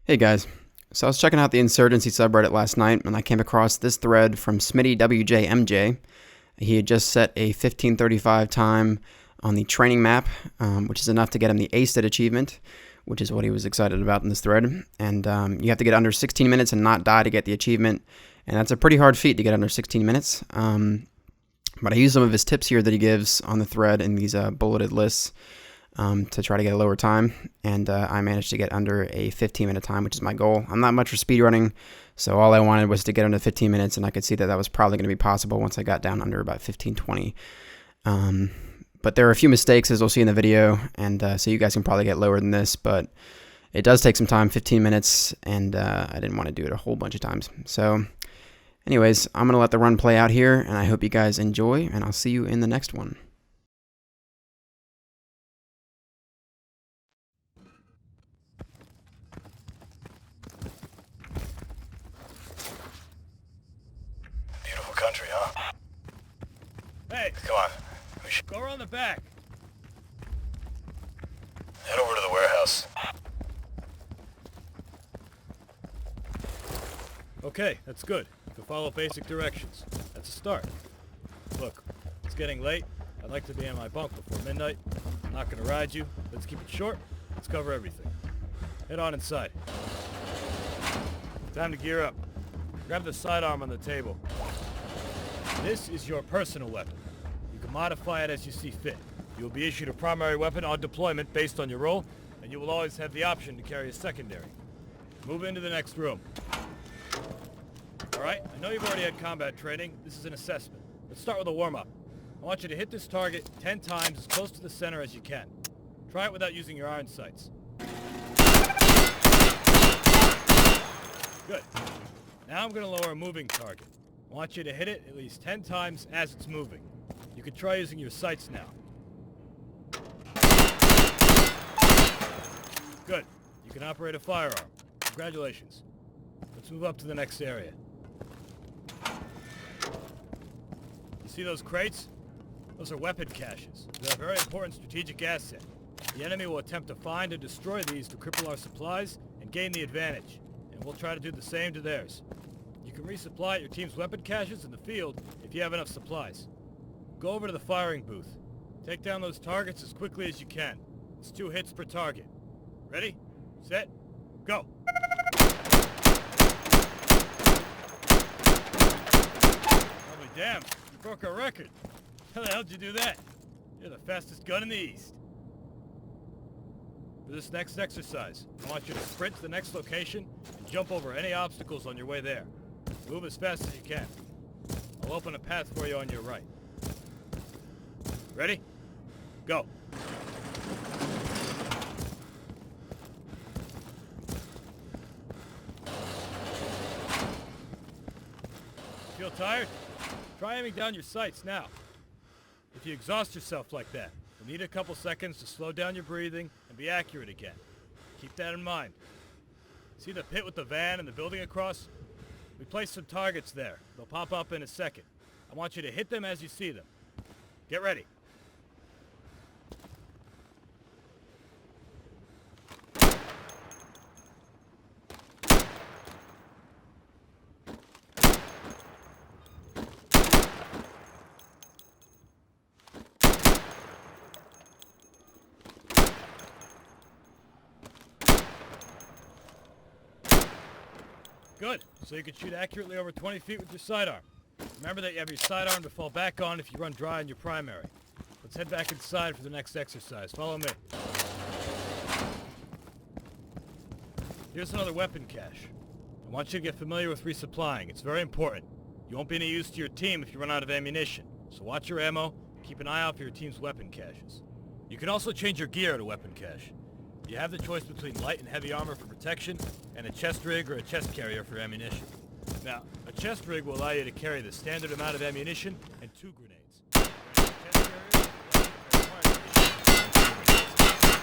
Hey guys, so I was checking out the Insurgency subreddit last night and I came across this thread from Smitty WJMJ. He had just set a 15:35 time on the training map, which is enough to get him the A-Stat achievement, which is what he was excited about in this thread. And you have to get under 16 minutes and not die to get the achievement, and that's a pretty hard feat to get under 16 minutes. But I use some of his tips here that he gives on the thread in these bulleted lists to try to get a lower time, and I managed to get under a 15-minute time, which is my goal. I'm not much for speedrunning, so all I wanted was to get under 15 minutes, and I could see that that was probably going to be possible once I got down under about 15:20. But there are a few mistakes, as we'll see in the video, and so you guys can probably get lower than this, but it does take some time, 15 minutes, and I didn't want to do it a whole bunch of times. So anyways, I'm going to let the run play out here, and I hope you guys enjoy, and I'll see you in the next one. Beautiful country, huh? Hey, Come on. We should go around the back. head over to the warehouse. Okay, that's good. You can follow basic directions. That's a start. Look, it's getting late. I'd like to be in my bunk before midnight. I'm not gonna ride you. Let's keep it short. Let's cover everything. Head on inside. Time to gear up. Grab the sidearm on the table. This is your personal weapon. You can modify it as you see fit. You will be issued a primary weapon on deployment based on your role, and you will always have the option to carry a secondary. Move into the next room. Alright, I know you've already had combat training. This is an assessment. Let's start with a warm-up. I want you to hit this target 10 times as close to the center as you can. Try it without using your iron sights. Good. Now I'm going to lower a moving target. I want you to hit it at least 10 times as it's moving. You can try using your sights now. Good. You can operate a firearm. Congratulations. Let's move up to the next area. You see those crates? Those are weapon caches. They're a very important strategic asset. The enemy will attempt to find and destroy these to cripple our supplies and gain the advantage. And we'll try to do the same to theirs. You can resupply your team's weapon caches in the field if you have enough supplies. Go over to the firing booth. Take down those targets as quickly as you can. It's 2 hits per target. Ready? Set? Go! Holy damn, you broke our record. How the hell did you do that? You're the fastest gun in the East. For this next exercise, I want you to sprint to the next location and jump over any obstacles on your way there. Move as fast as you can. I'll open a path for you on your right. Ready? Go. Feel tired? Try aiming down your sights now. If you exhaust yourself like that, you'll need a couple seconds to slow down your breathing and be accurate again. Keep that in mind. See the pit with the van and the building across? We placed some targets there. They'll pop up in a second. I want you to hit them as you see them. Get ready. Good. So you can shoot accurately over 20 feet with your sidearm. Remember that you have your sidearm to fall back on if you run dry in your primary. Let's head back inside for the next exercise. Follow me. Here's another weapon cache. I want you to get familiar with resupplying. It's very important. You won't be any use to your team if you run out of ammunition. So watch your ammo. Keep an eye out for your team's weapon caches. You can also change your gear to weapon cache. You have the choice between light and heavy armor for protection, and a chest rig or a chest carrier for ammunition. Now, a chest rig will allow you to carry the standard amount of ammunition and 2 grenades.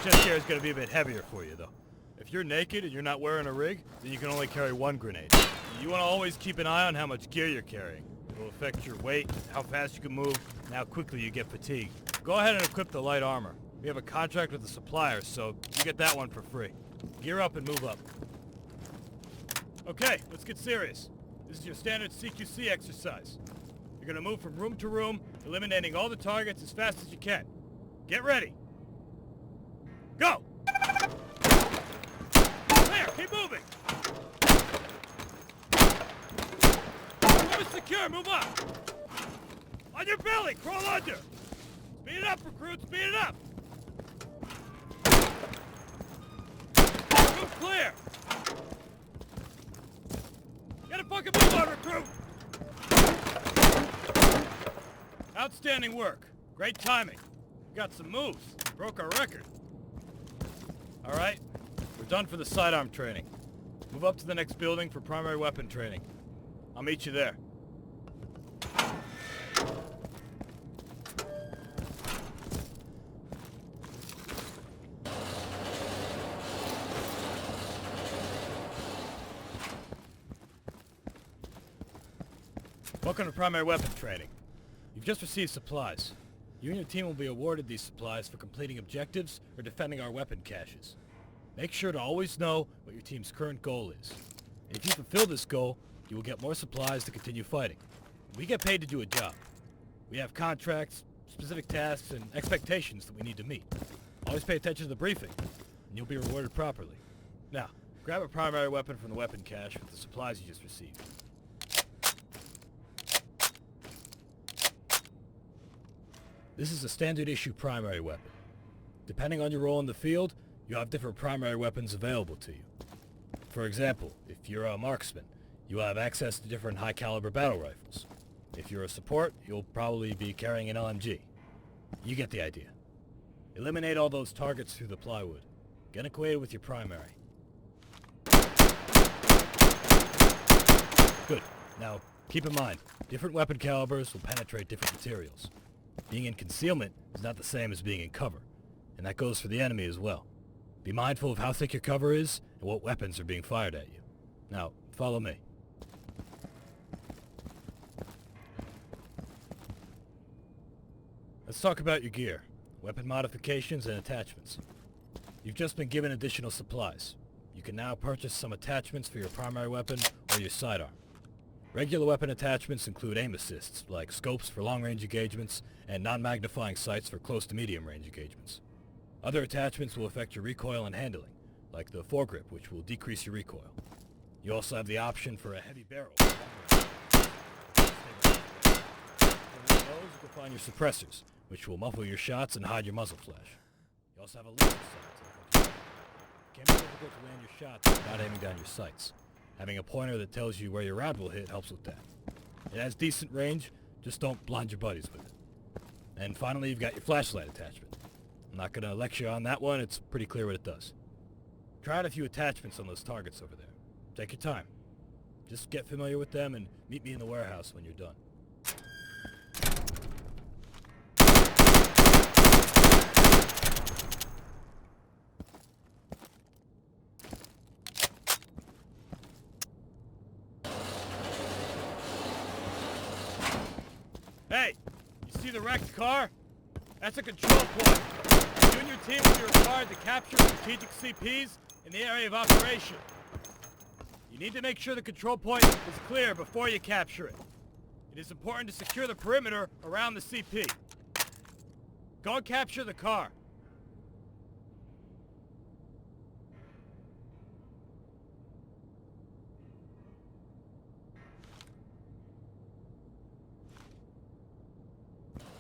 Chest carrier is going to be a bit heavier for you, though. If you're naked and you're not wearing a rig, then you can only carry 1 grenade. You want to always keep an eye on how much gear you're carrying. It will affect your weight, how fast you can move, and how quickly you get fatigued. Go ahead and equip the light armor. We have a contract with the supplier, so you get that one for free. Gear up and move up. Okay, let's get serious. This is your standard CQC exercise. You're gonna move from room to room, eliminating all the targets as fast as you can. Get ready. Go! Clear! Keep moving! Room is secure, move up! On your belly, crawl under! Speed it up, recruit, speed it up! Room clear! Get a fucking move on, recruit! Outstanding work. Great timing. We got some moves. Broke our record. Alright, we're done for the sidearm training. Move up to the next building for primary weapon training. I'll meet you there. Welcome to primary weapon training. You've just received supplies. You and your team will be awarded these supplies for completing objectives or defending our weapon caches. Make sure to always know what your team's current goal is. And if you fulfill this goal, you will get more supplies to continue fighting. We get paid to do a job. We have contracts, specific tasks, and expectations that we need to meet. Always pay attention to the briefing, and you'll be rewarded properly. Now, grab a primary weapon from the weapon cache with the supplies you just received. This is a standard issue primary weapon. Depending on your role in the field, you have different primary weapons available to you. For example, if you're a marksman, you'll have access to different high caliber battle rifles. If you're a support, you'll probably be carrying an LMG. You get the idea. Eliminate all those targets through the plywood. Get acquainted with your primary. Good. Now, keep in mind, different weapon calibers will penetrate different materials. Being in concealment is not the same as being in cover, and that goes for the enemy as well. Be mindful of how thick your cover is and what weapons are being fired at you. Now, follow me. Let's talk about your gear, weapon modifications, and attachments. You've just been given additional supplies. You can now purchase some attachments for your primary weapon or your sidearm. Regular weapon attachments include aim assists, like scopes for long-range engagements and non-magnifying sights for close to medium-range engagements. Other attachments will affect your recoil and handling, like the foregrip, which will decrease your recoil. You also have the option for a heavy barrel. Below those, you can find your suppressors, which will muffle your shots and hide your muzzle flash. You also have a laser sight. It can be difficult to land your shots without aiming down your sights. Having a pointer that tells you where your round will hit helps with that. It has decent range, just don't blind your buddies with it. And finally, you've got your flashlight attachment. I'm not going to lecture on that one, it's pretty clear what it does. Try out a few attachments on those targets over there. Take your time. Just get familiar with them and meet me in the warehouse when you're done. Hey, you see the wrecked car? That's a control point. You and your team will be required to capture strategic CPs in the area of operation. You need to make sure the control point is clear before you capture it. It is important to secure the perimeter around the CP. Go and capture the car.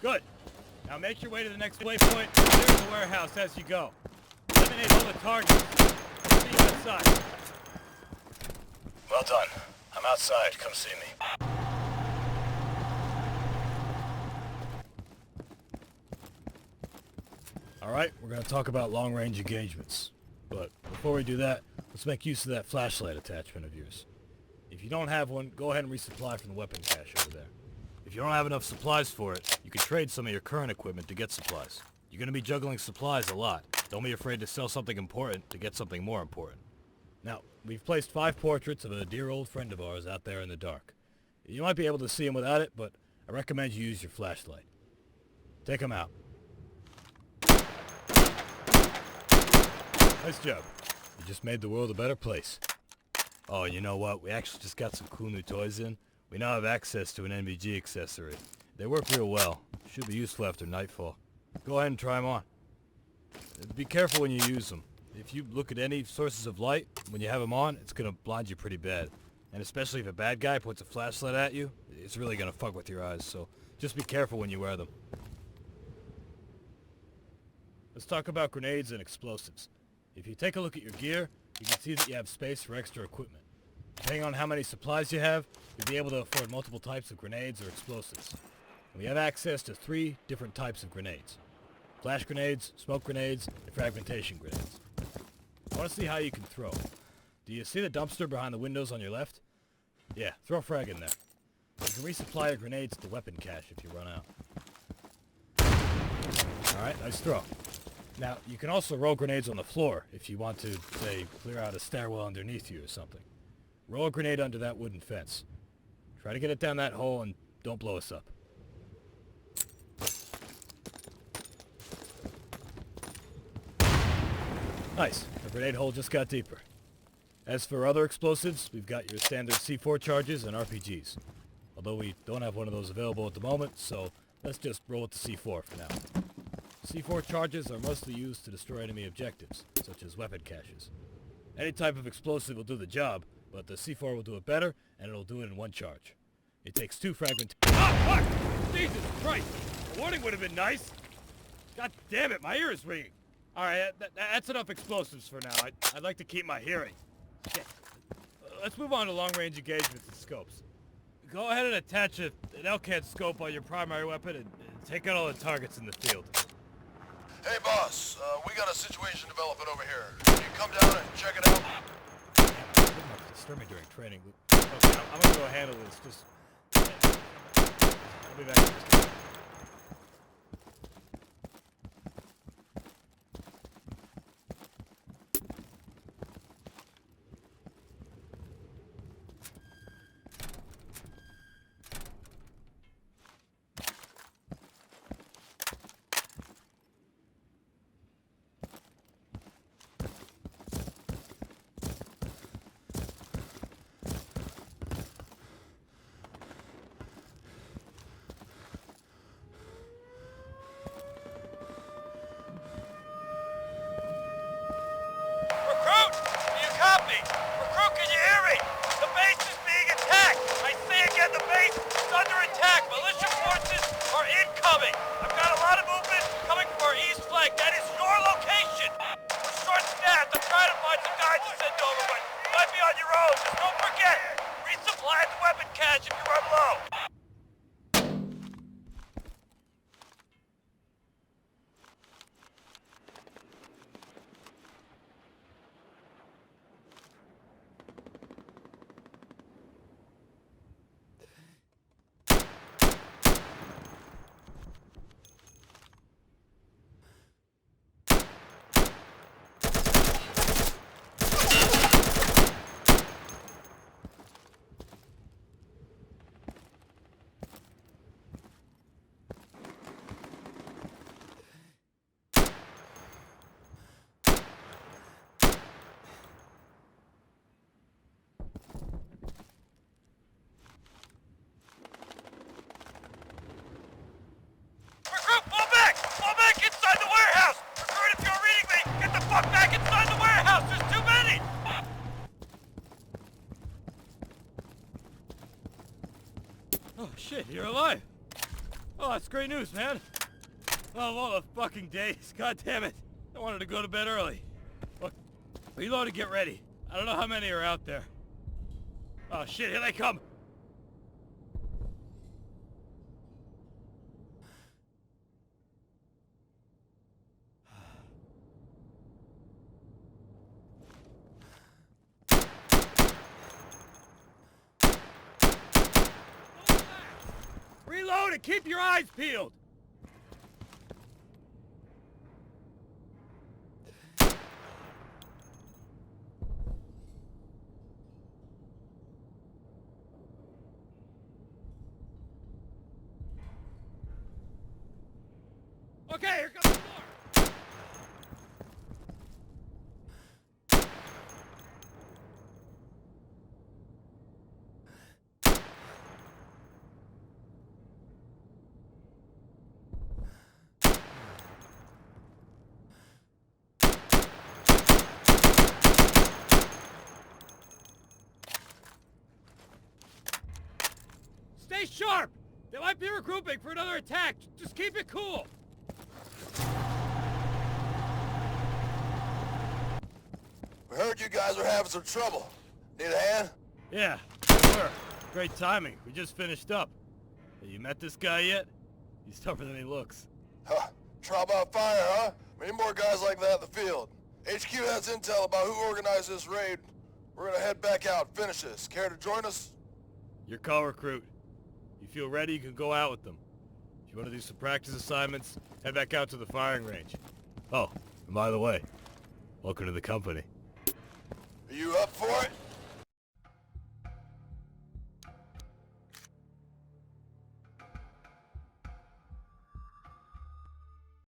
Good. Now make your way to the next waypoint and clear the warehouse as you go. Eliminate all the targets. See you outside. Well done. I'm outside. Come see me. Alright, we're going to talk about long-range engagements. But before we do that, let's make use of that flashlight attachment of yours. If you don't have one, go ahead and resupply from the weapon cache over there. If you don't have enough supplies for it, you can trade some of your current equipment to get supplies. You're going to be juggling supplies a lot. Don't be afraid to sell something important to get something more important. Now, we've placed 5 portraits of a dear old friend of ours out there in the dark. You might be able to see him without it, but I recommend you use your flashlight. Take him out. Nice job. You just made the world a better place. Oh, you know what? We actually just got some cool new toys in. We now have access to an NVG accessory. They work real well. Should be useful after nightfall. Go ahead and try them on. Be careful when you use them. If you look at any sources of light, when you have them on, it's gonna blind you pretty bad. And especially if a bad guy points a flashlight at you, it's really gonna fuck with your eyes, so just be careful when you wear them. Let's talk about grenades and explosives. If you take a look at your gear, you can see that you have space for extra equipment. Depending on how many supplies you have, you'll be able to afford multiple types of grenades or explosives. And we have access to 3 different types of grenades. Flash grenades, smoke grenades, and fragmentation grenades. I want to see how you can throw. Do you see the dumpster behind the windows on your left? Yeah, throw a frag in there. You can resupply your grenades to weapon cache if you run out. Alright, nice throw. Now, you can also roll grenades on the floor if you want to, say, clear out a stairwell underneath you or something. Roll a grenade under that wooden fence. Try to get it down that hole and don't blow us up. Nice. The grenade hole just got deeper. As for other explosives, we've got your standard C4 charges and RPGs. Although we don't have one of those available at the moment, so let's just roll with the C4 for now. C4 charges are mostly used to destroy enemy objectives, such as weapon caches. Any type of explosive will do the job, but the C4 will do it better, and it'll do it in one charge. It takes 2 fragments. Oh, fuck! Jesus Christ! A warning would have been nice! God damn it, my ear is ringing! Alright, that's enough explosives for now. I'd like to keep my hearing. Shit. Let's move on to long-range engagements and scopes. Go ahead and attach an LCAD scope on your primary weapon and take out all the targets in the field. Hey, boss. We got a situation developing over here. Can you come down and check it out? Don't disturb me during training. Okay, I'm gonna go handle this. Just... I'll be back in just a minute. Recruit! Do you copy? Recruit, can you hear me? The base is being attacked! I say again, the base is under attack! Militia forces are incoming! I've got a lot of movement coming from our east flank. That is your location! We're short-staffed. I'm trying to find some guys to send over, but you might be on your own. Just don't forget, resupply at the weapon cache if you run low. Recruit, fall back! Fall back inside the warehouse! Recruit, if you're reading me, get the fuck back inside the warehouse! There's too many! Oh shit, you're alive! Oh, that's great news, man! Oh, of all the fucking days, god damn it! I wanted to go to bed early. Look, reload and get ready. I don't know how many are out there. Oh shit, here they come! Reload and keep your eyes peeled! Okay, here comes more! sharp! They might be regrouping for another attack. Just keep it cool. We heard you guys were having some trouble. Need a hand? Yeah, we were. Great timing. We just finished up. Hey, you met this guy yet? He's tougher than he looks. Huh. Trial by fire, huh? We need more guys like that in the field. HQ has intel about who organized this raid. We're gonna head back out and finish this. Care to join us? Your call, recruit. You feel ready, you can go out with them. If you want to do some practice assignments, head back out to the firing range. Oh, and by the way, welcome to the company. Are you up for it?